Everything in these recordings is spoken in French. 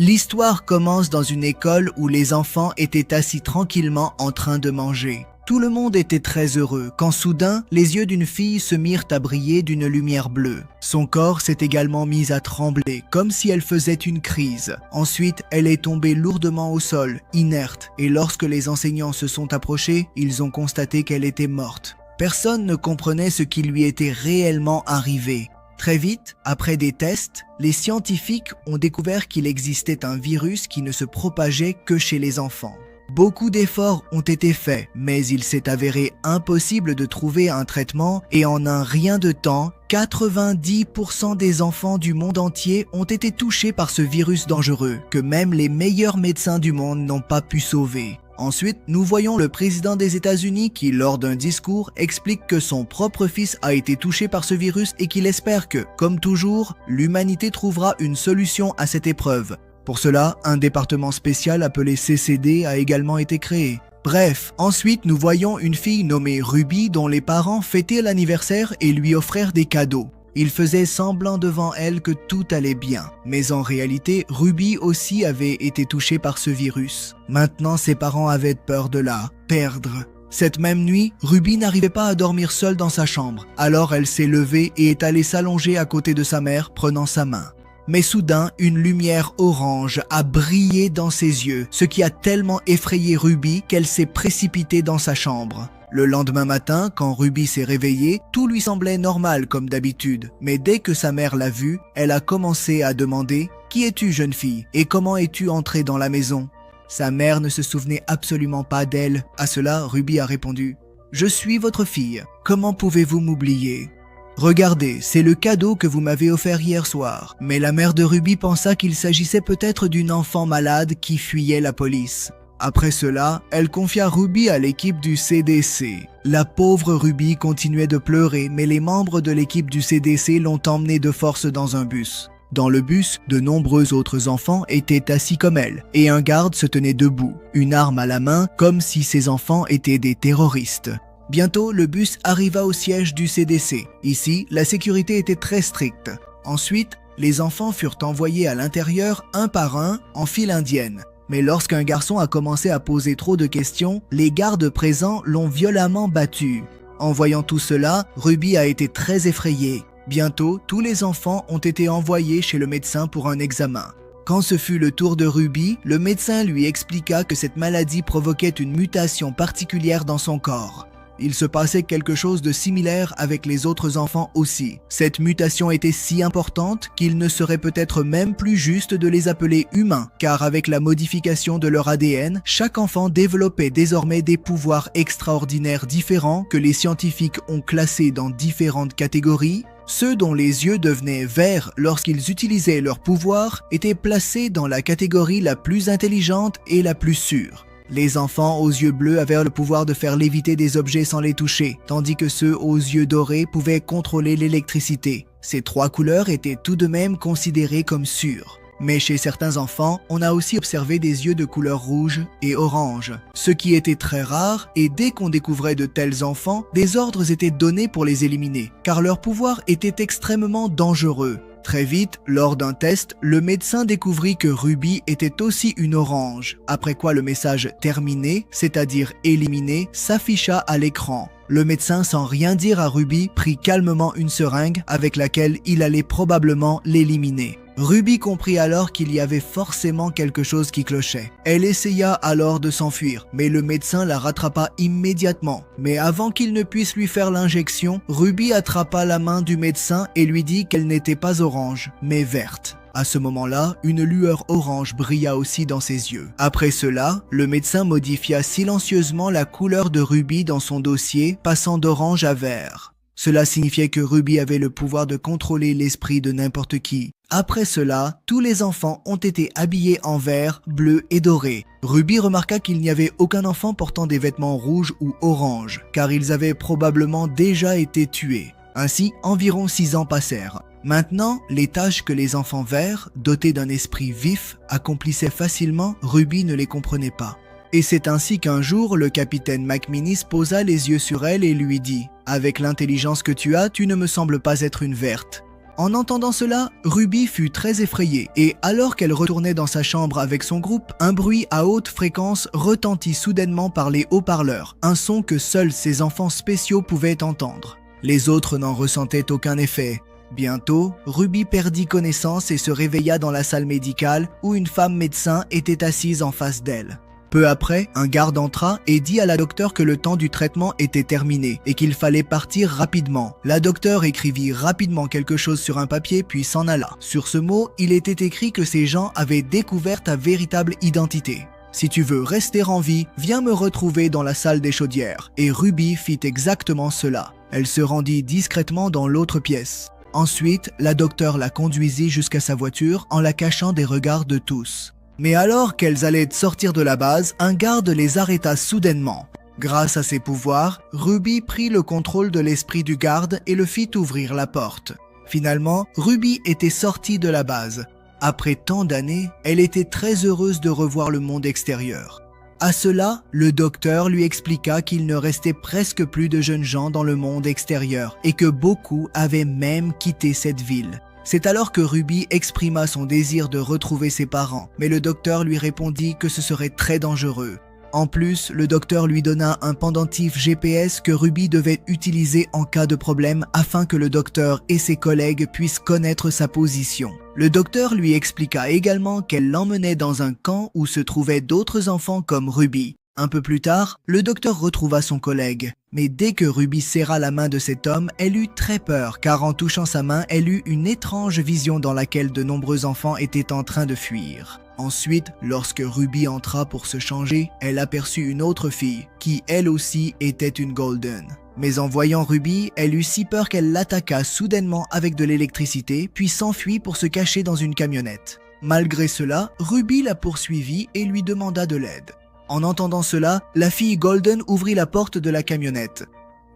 L'histoire commence dans une école où les enfants étaient assis tranquillement en train de manger. Tout le monde était très heureux quand soudain, les yeux d'une fille se mirent à briller d'une lumière bleue. Son corps s'est également mis à trembler, comme si elle faisait une crise. Ensuite, elle est tombée lourdement au sol, inerte, et lorsque les enseignants se sont approchés, ils ont constaté qu'elle était morte. Personne ne comprenait ce qui lui était réellement arrivé. Très vite, après des tests, les scientifiques ont découvert qu'il existait un virus qui ne se propageait que chez les enfants. Beaucoup d'efforts ont été faits, mais il s'est avéré impossible de trouver un traitement et en un rien de temps, 90% des enfants du monde entier ont été touchés par ce virus dangereux que même les meilleurs médecins du monde n'ont pas pu sauver. Ensuite, nous voyons le président des États-Unis qui, lors d'un discours, explique que son propre fils a été touché par ce virus et qu'il espère que, comme toujours, l'humanité trouvera une solution à cette épreuve. Pour cela, un département spécial appelé CCD a également été créé. Bref, ensuite nous voyons une fille nommée Ruby dont les parents fêtaient l'anniversaire et lui offrirent des cadeaux. Ils faisaient semblant devant elle que tout allait bien. Mais en réalité, Ruby aussi avait été touchée par ce virus. Maintenant, ses parents avaient peur de la perdre. Cette même nuit, Ruby n'arrivait pas à dormir seule dans sa chambre. Alors elle s'est levée et est allée s'allonger à côté de sa mère, prenant sa main. Mais soudain, une lumière orange a brillé dans ses yeux, ce qui a tellement effrayé Ruby qu'elle s'est précipitée dans sa chambre. Le lendemain matin, quand Ruby s'est réveillée, tout lui semblait normal comme d'habitude. Mais dès que sa mère l'a vue, elle a commencé à demander « Qui es-tu, jeune fille? Et comment es-tu entrée dans la maison ?» Sa mère ne se souvenait absolument pas d'elle. À cela, Ruby a répondu « Je suis votre fille. Comment pouvez-vous m'oublier ?» Regardez, c'est le cadeau que vous m'avez offert hier soir. Mais la mère de Ruby pensa qu'il s'agissait peut-être d'une enfant malade qui fuyait la police. Après cela, elle confia Ruby à l'équipe du CDC. La pauvre Ruby continuait de pleurer, mais les membres de l'équipe du CDC l'ont emmenée de force dans un bus. Dans le bus, de nombreux autres enfants étaient assis comme elle, et un garde se tenait debout, une arme à la main, comme si ces enfants étaient des terroristes. Bientôt, le bus arriva au siège du CDC. Ici, la sécurité était très stricte. Ensuite, les enfants furent envoyés à l'intérieur un par un en file indienne. Mais lorsqu'un garçon a commencé à poser trop de questions, les gardes présents l'ont violemment battu. En voyant tout cela, Ruby a été très effrayée. Bientôt, tous les enfants ont été envoyés chez le médecin pour un examen. Quand ce fut le tour de Ruby, le médecin lui expliqua que cette maladie provoquait une mutation particulière dans son corps. Il se passait quelque chose de similaire avec les autres enfants aussi. Cette mutation était si importante qu'il ne serait peut-être même plus juste de les appeler humains, car avec la modification de leur ADN, chaque enfant développait désormais des pouvoirs extraordinaires différents que les scientifiques ont classés dans différentes catégories. Ceux dont les yeux devenaient verts lorsqu'ils utilisaient leurs pouvoirs étaient placés dans la catégorie la plus intelligente et la plus sûre. Les enfants aux yeux bleus avaient le pouvoir de faire léviter des objets sans les toucher, tandis que ceux aux yeux dorés pouvaient contrôler l'électricité. Ces trois couleurs étaient tout de même considérées comme sûres. Mais chez certains enfants, on a aussi observé des yeux de couleur rouge et orange, ce qui était très rare, et dès qu'on découvrait de tels enfants, des ordres étaient donnés pour les éliminer, car leur pouvoir était extrêmement dangereux. Très vite, lors d'un test, le médecin découvrit que Ruby était aussi une orange, après quoi le message « terminé », c'est-à-dire « éliminé », s'afficha à l'écran. Le médecin, sans rien dire à Ruby, prit calmement une seringue avec laquelle il allait probablement l'éliminer. Ruby comprit alors qu'il y avait forcément quelque chose qui clochait. Elle essaya alors de s'enfuir, mais le médecin la rattrapa immédiatement. Mais avant qu'il ne puisse lui faire l'injection, Ruby attrapa la main du médecin et lui dit qu'elle n'était pas orange, mais verte. À ce moment-là, une lueur orange brilla aussi dans ses yeux. Après cela, le médecin modifia silencieusement la couleur de Ruby dans son dossier, passant d'orange à vert. Cela signifiait que Ruby avait le pouvoir de contrôler l'esprit de n'importe qui. Après cela, tous les enfants ont été habillés en vert, bleu et doré. Ruby remarqua qu'il n'y avait aucun enfant portant des vêtements rouges ou oranges, car ils avaient probablement déjà été tués. Ainsi, environ 6 ans passèrent. Maintenant, les tâches que les enfants verts, dotés d'un esprit vif, accomplissaient facilement, Ruby ne les comprenait pas. Et c'est ainsi qu'un jour, le capitaine McMinnis posa les yeux sur elle et lui dit « Avec l'intelligence que tu as, tu ne me sembles pas être une verte. » En entendant cela, Ruby fut très effrayée et alors qu'elle retournait dans sa chambre avec son groupe, un bruit à haute fréquence retentit soudainement par les haut-parleurs, un son que seuls ses enfants spéciaux pouvaient entendre. Les autres n'en ressentaient aucun effet. Bientôt, Ruby perdit connaissance et se réveilla dans la salle médicale où une femme médecin était assise en face d'elle. Peu après, un garde entra et dit à la docteure que le temps du traitement était terminé et qu'il fallait partir rapidement. La docteure écrivit rapidement quelque chose sur un papier puis s'en alla. Sur ce mot, il était écrit que ces gens avaient découvert ta véritable identité. Si tu veux rester en vie, viens me retrouver dans la salle des chaudières. Et Ruby fit exactement cela. Elle se rendit discrètement dans l'autre pièce. Ensuite, la docteure la conduisit jusqu'à sa voiture en la cachant des regards de tous. Mais alors qu'elles allaient sortir de la base, un garde les arrêta soudainement. Grâce à ses pouvoirs, Ruby prit le contrôle de l'esprit du garde et le fit ouvrir la porte. Finalement, Ruby était sortie de la base. Après tant d'années, elle était très heureuse de revoir le monde extérieur. À cela, le docteur lui expliqua qu'il ne restait presque plus de jeunes gens dans le monde extérieur et que beaucoup avaient même quitté cette ville. C'est alors que Ruby exprima son désir de retrouver ses parents, mais le docteur lui répondit que ce serait très dangereux. En plus, le docteur lui donna un pendentif GPS que Ruby devait utiliser en cas de problème afin que le docteur et ses collègues puissent connaître sa position. Le docteur lui expliqua également qu'elle l'emmenait dans un camp où se trouvaient d'autres enfants comme Ruby. Un peu plus tard, le docteur retrouva son collègue. Mais dès que Ruby serra la main de cet homme, elle eut très peur car en touchant sa main, elle eut une étrange vision dans laquelle de nombreux enfants étaient en train de fuir. Ensuite, lorsque Ruby entra pour se changer, elle aperçut une autre fille qui, elle aussi, était une Golden. Mais en voyant Ruby, elle eut si peur qu'elle l'attaqua soudainement avec de l'électricité puis s'enfuit pour se cacher dans une camionnette. Malgré cela, Ruby la poursuivit et lui demanda de l'aide. En entendant cela, la fille Golden ouvrit la porte de la camionnette.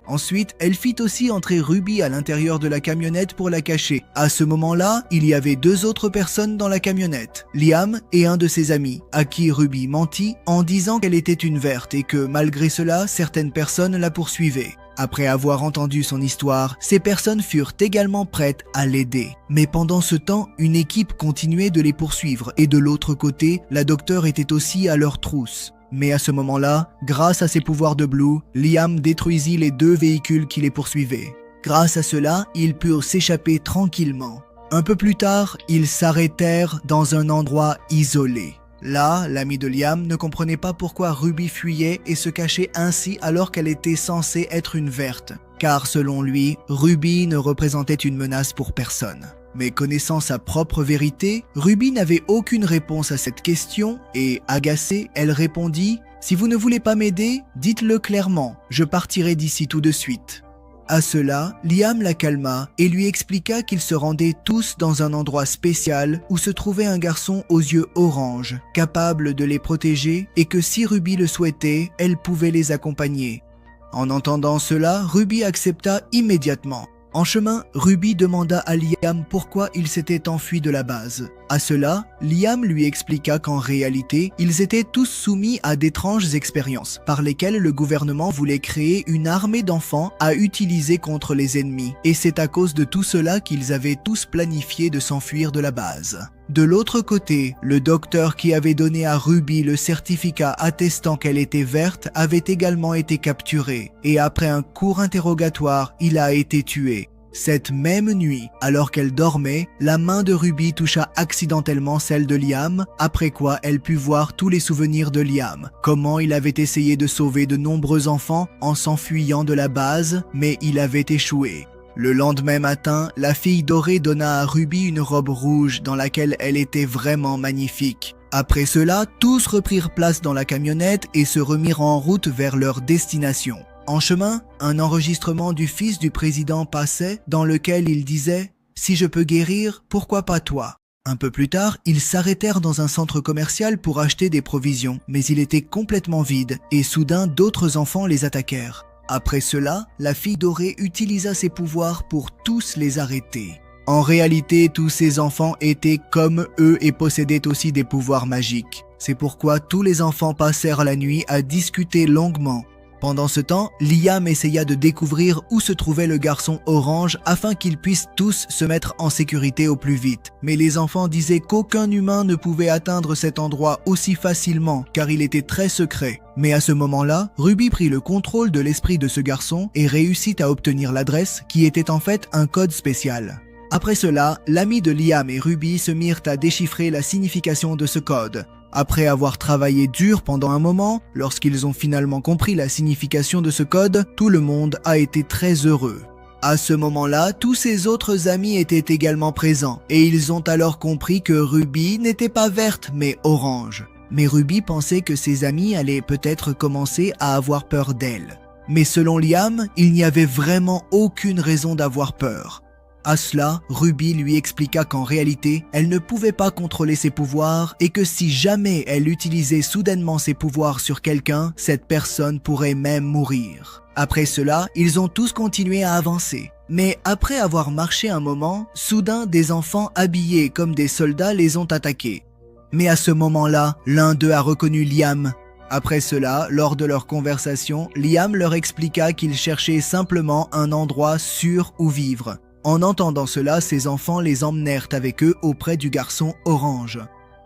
Ensuite, elle fit aussi entrer Ruby à l'intérieur de la camionnette pour la cacher. À ce moment-là, il y avait 2 autres personnes dans la camionnette, Liam et un de ses amis, à qui Ruby mentit en disant qu'elle était une verte et que malgré cela, certaines personnes la poursuivaient. Après avoir entendu son histoire, ces personnes furent également prêtes à l'aider. Mais pendant ce temps, une équipe continuait de les poursuivre et de l'autre côté, la docteure était aussi à leur trousse. Mais à ce moment-là, grâce à ses pouvoirs de Blue, Liam détruisit les 2 véhicules qui les poursuivaient. Grâce à cela, ils purent s'échapper tranquillement. Un peu plus tard, ils s'arrêtèrent dans un endroit isolé. Là, l'ami de Liam ne comprenait pas pourquoi Ruby fuyait et se cachait ainsi alors qu'elle était censée être une verte. Car selon lui, Ruby ne représentait une menace pour personne. Mais connaissant sa propre vérité, Ruby n'avait aucune réponse à cette question et, agacée, elle répondit « Si vous ne voulez pas m'aider, dites-le clairement, je partirai d'ici tout de suite. » À cela, Liam la calma et lui expliqua qu'ils se rendaient tous dans un endroit spécial où se trouvait un garçon aux yeux orange, capable de les protéger et que si Ruby le souhaitait, elle pouvait les accompagner. En entendant cela, Ruby accepta immédiatement. En chemin, Ruby demanda à Liam pourquoi il s'était enfui de la base. À cela, Liam lui expliqua qu'en réalité, ils étaient tous soumis à d'étranges expériences par lesquelles le gouvernement voulait créer une armée d'enfants à utiliser contre les ennemis. Et c'est à cause de tout cela qu'ils avaient tous planifié de s'enfuir de la base. De l'autre côté, le docteur qui avait donné à Ruby le certificat attestant qu'elle était verte avait également été capturé et après un court interrogatoire, il a été tué. Cette même nuit, alors qu'elle dormait, la main de Ruby toucha accidentellement celle de Liam, après quoi elle put voir tous les souvenirs de Liam, comment il avait essayé de sauver de nombreux enfants en s'enfuyant de la base, mais il avait échoué. Le lendemain matin, la fille dorée donna à Ruby une robe rouge dans laquelle elle était vraiment magnifique. Après cela, tous reprirent place dans la camionnette et se remirent en route vers leur destination. En chemin, un enregistrement du fils du président passait dans lequel il disait « Si je peux guérir, pourquoi pas toi ?» Un peu plus tard, ils s'arrêtèrent dans un centre commercial pour acheter des provisions, mais il était complètement vide et soudain d'autres enfants les attaquèrent. Après cela, la fille dorée utilisa ses pouvoirs pour tous les arrêter. En réalité, tous ces enfants étaient comme eux et possédaient aussi des pouvoirs magiques. C'est pourquoi tous les enfants passèrent la nuit à discuter longuement. Pendant ce temps, Liam essaya de découvrir où se trouvait le garçon orange afin qu'ils puissent tous se mettre en sécurité au plus vite. Mais les enfants disaient qu'aucun humain ne pouvait atteindre cet endroit aussi facilement car il était très secret. Mais à ce moment-là, Ruby prit le contrôle de l'esprit de ce garçon et réussit à obtenir l'adresse qui était en fait un code spécial. Après cela, l'ami de Liam et Ruby se mirent à déchiffrer la signification de ce code. Après avoir travaillé dur pendant un moment, lorsqu'ils ont finalement compris la signification de ce code, tout le monde a été très heureux. À ce moment-là, tous ses autres amis étaient également présents et ils ont alors compris que Ruby n'était pas verte mais orange. Mais Ruby pensait que ses amis allaient peut-être commencer à avoir peur d'elle. Mais selon Liam, il n'y avait vraiment aucune raison d'avoir peur. À cela, Ruby lui expliqua qu'en réalité, elle ne pouvait pas contrôler ses pouvoirs et que si jamais elle utilisait soudainement ses pouvoirs sur quelqu'un, cette personne pourrait même mourir. Après cela, ils ont tous continué à avancer. Mais après avoir marché un moment, soudain des enfants habillés comme des soldats les ont attaqués. Mais à ce moment-là, l'un d'eux a reconnu Liam. Après cela, lors de leur conversation, Liam leur expliqua qu'il cherchait simplement un endroit sûr où vivre. En entendant cela, ses enfants les emmenèrent avec eux auprès du garçon orange,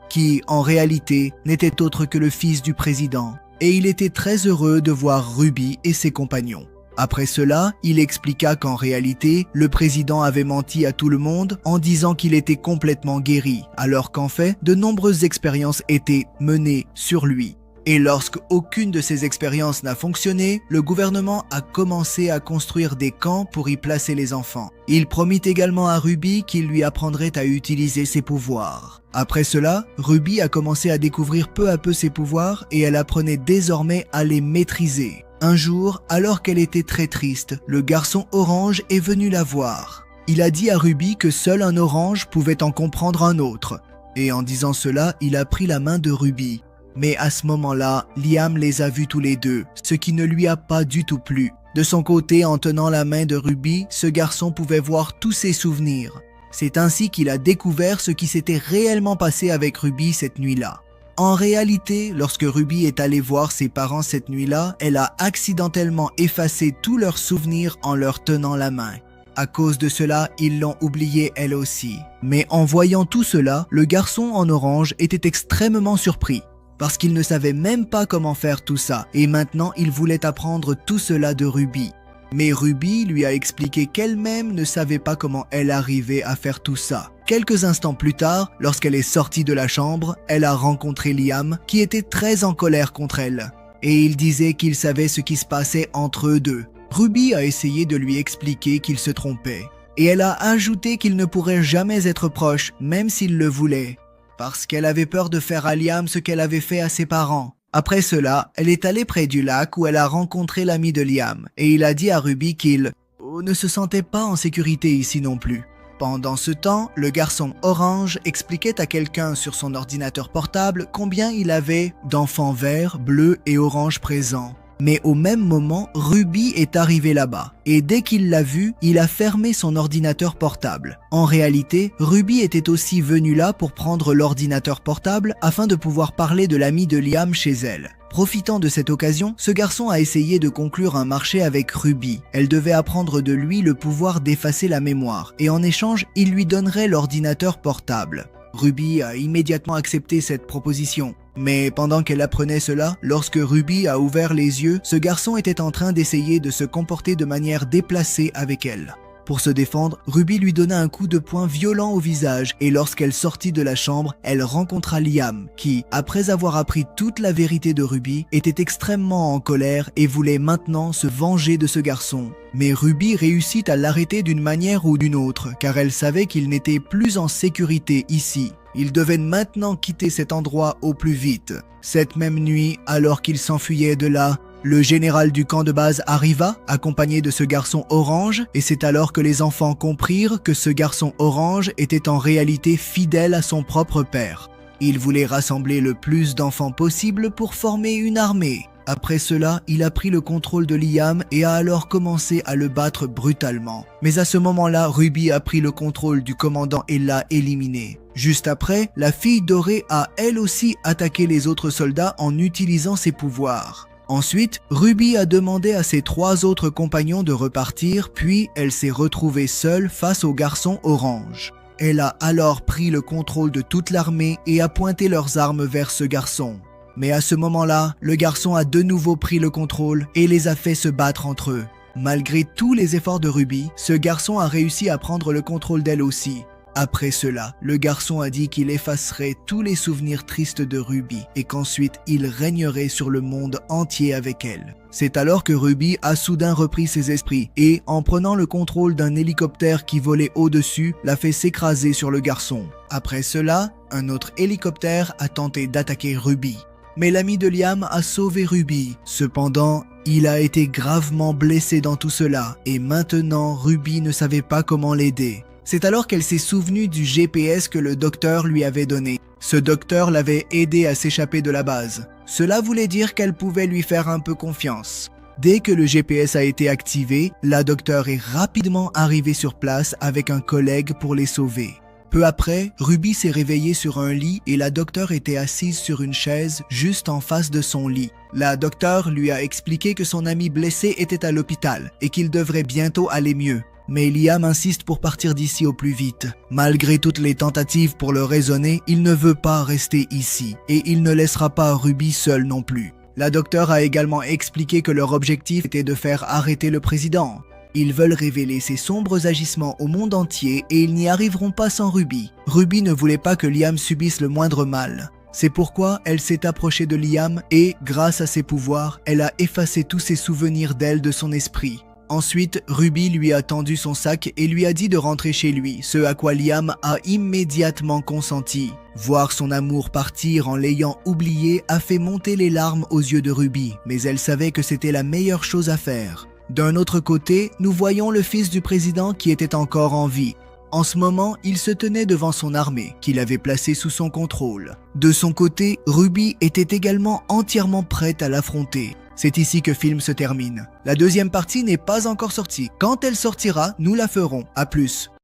qui, en réalité, n'était autre que le fils du président, et il était très heureux de voir Ruby et ses compagnons. Après cela, il expliqua qu'en réalité, le président avait menti à tout le monde en disant qu'il était complètement guéri, alors qu'en fait, de nombreuses expériences étaient menées sur lui. Et lorsque aucune de ces expériences n'a fonctionné, le gouvernement a commencé à construire des camps pour y placer les enfants. Il promit également à Ruby qu'il lui apprendrait à utiliser ses pouvoirs. Après cela, Ruby a commencé à découvrir peu à peu ses pouvoirs et elle apprenait désormais à les maîtriser. Un jour, alors qu'elle était très triste, le garçon orange est venu la voir. Il a dit à Ruby que seul un orange pouvait en comprendre un autre. Et en disant cela, il a pris la main de Ruby. Mais à ce moment-là, Liam les a vus tous les deux, ce qui ne lui a pas du tout plu. De son côté, en tenant la main de Ruby, ce garçon pouvait voir tous ses souvenirs. C'est ainsi qu'il a découvert ce qui s'était réellement passé avec Ruby cette nuit-là. En réalité, lorsque Ruby est allée voir ses parents cette nuit-là, elle a accidentellement effacé tous leurs souvenirs en leur tenant la main. À cause de cela, ils l'ont oubliée elle aussi. Mais en voyant tout cela, le garçon en orange était extrêmement surpris. Parce qu'il ne savait même pas comment faire tout ça, et maintenant il voulait apprendre tout cela de Ruby. Mais Ruby lui a expliqué qu'elle-même ne savait pas comment elle arrivait à faire tout ça. Quelques instants plus tard, lorsqu'elle est sortie de la chambre, elle a rencontré Liam, qui était très en colère contre elle. Et il disait qu'il savait ce qui se passait entre eux deux. Ruby a essayé de lui expliquer qu'il se trompait. Et elle a ajouté qu'il ne pourrait jamais être proche, même s'il le voulait. Parce qu'elle avait peur de faire à Liam ce qu'elle avait fait à ses parents. Après cela, elle est allée près du lac où elle a rencontré l'ami de Liam et il a dit à Ruby qu'il ne se sentait pas en sécurité ici non plus. Pendant ce temps, le garçon orange expliquait à quelqu'un sur son ordinateur portable combien il avait d'enfants verts, bleus et oranges présents. Mais au même moment, Ruby est arrivé là-bas. Et dès qu'il l'a vu, il a fermé son ordinateur portable. En réalité, Ruby était aussi venue là pour prendre l'ordinateur portable afin de pouvoir parler de l'ami de Liam chez elle. Profitant de cette occasion, ce garçon a essayé de conclure un marché avec Ruby. Elle devait apprendre de lui le pouvoir d'effacer la mémoire. Et en échange, il lui donnerait l'ordinateur portable. Ruby a immédiatement accepté cette proposition. Mais pendant qu'elle apprenait cela, lorsque Ruby a ouvert les yeux, ce garçon était en train d'essayer de se comporter de manière déplacée avec elle. Pour se défendre, Ruby lui donna un coup de poing violent au visage et lorsqu'elle sortit de la chambre, elle rencontra Liam qui, après avoir appris toute la vérité de Ruby, était extrêmement en colère et voulait maintenant se venger de ce garçon. Mais Ruby réussit à l'arrêter d'une manière ou d'une autre car elle savait qu'il n'était plus en sécurité ici. Il devait maintenant quitter cet endroit au plus vite. Cette même nuit, alors qu'il s'enfuyait de là, le général du camp de base arriva, accompagné de ce garçon orange, et c'est alors que les enfants comprirent que ce garçon orange était en réalité fidèle à son propre père. Il voulait rassembler le plus d'enfants possible pour former une armée. Après cela, il a pris le contrôle de Liam et a alors commencé à le battre brutalement. Mais à ce moment-là, Ruby a pris le contrôle du commandant et l'a éliminé. Juste après, la fille dorée a elle aussi attaqué les autres soldats en utilisant ses pouvoirs. Ensuite, Ruby a demandé à ses 3 autres compagnons de repartir, puis elle s'est retrouvée seule face au garçon orange. Elle a alors pris le contrôle de toute l'armée et a pointé leurs armes vers ce garçon. Mais à ce moment-là, le garçon a de nouveau pris le contrôle et les a fait se battre entre eux. Malgré tous les efforts de Ruby, ce garçon a réussi à prendre le contrôle d'elle aussi. Après cela, le garçon a dit qu'il effacerait tous les souvenirs tristes de Ruby et qu'ensuite il régnerait sur le monde entier avec elle. C'est alors que Ruby a soudain repris ses esprits et, en prenant le contrôle d'un hélicoptère qui volait au-dessus, l'a fait s'écraser sur le garçon. Après cela, un autre hélicoptère a tenté d'attaquer Ruby. Mais l'ami de Liam a sauvé Ruby. Cependant, il a été gravement blessé dans tout cela et maintenant Ruby ne savait pas comment l'aider. C'est alors qu'elle s'est souvenue du GPS que le docteur lui avait donné. Ce docteur l'avait aidé à s'échapper de la base. Cela voulait dire qu'elle pouvait lui faire un peu confiance. Dès que le GPS a été activé, la docteure est rapidement arrivée sur place avec un collègue pour les sauver. Peu après, Ruby s'est réveillée sur un lit et la docteure était assise sur une chaise juste en face de son lit. La docteure lui a expliqué que son ami blessé était à l'hôpital et qu'il devrait bientôt aller mieux. Mais Liam insiste pour partir d'ici au plus vite. Malgré toutes les tentatives pour le raisonner, il ne veut pas rester ici et il ne laissera pas Ruby seule non plus. La docteure a également expliqué que leur objectif était de faire arrêter le président. Ils veulent révéler ses sombres agissements au monde entier et ils n'y arriveront pas sans Ruby. Ruby ne voulait pas que Liam subisse le moindre mal. C'est pourquoi elle s'est approchée de Liam et, grâce à ses pouvoirs, elle a effacé tous ses souvenirs d'elle de son esprit. Ensuite, Ruby lui a tendu son sac et lui a dit de rentrer chez lui, ce à quoi Liam a immédiatement consenti. Voir son amour partir en l'ayant oublié a fait monter les larmes aux yeux de Ruby, mais elle savait que c'était la meilleure chose à faire. D'un autre côté, nous voyons le fils du président qui était encore en vie. En ce moment, il se tenait devant son armée, qu'il avait placée sous son contrôle. De son côté, Ruby était également entièrement prête à l'affronter. C'est ici que le film se termine. La deuxième partie n'est pas encore sortie. Quand elle sortira, nous la ferons. À plus.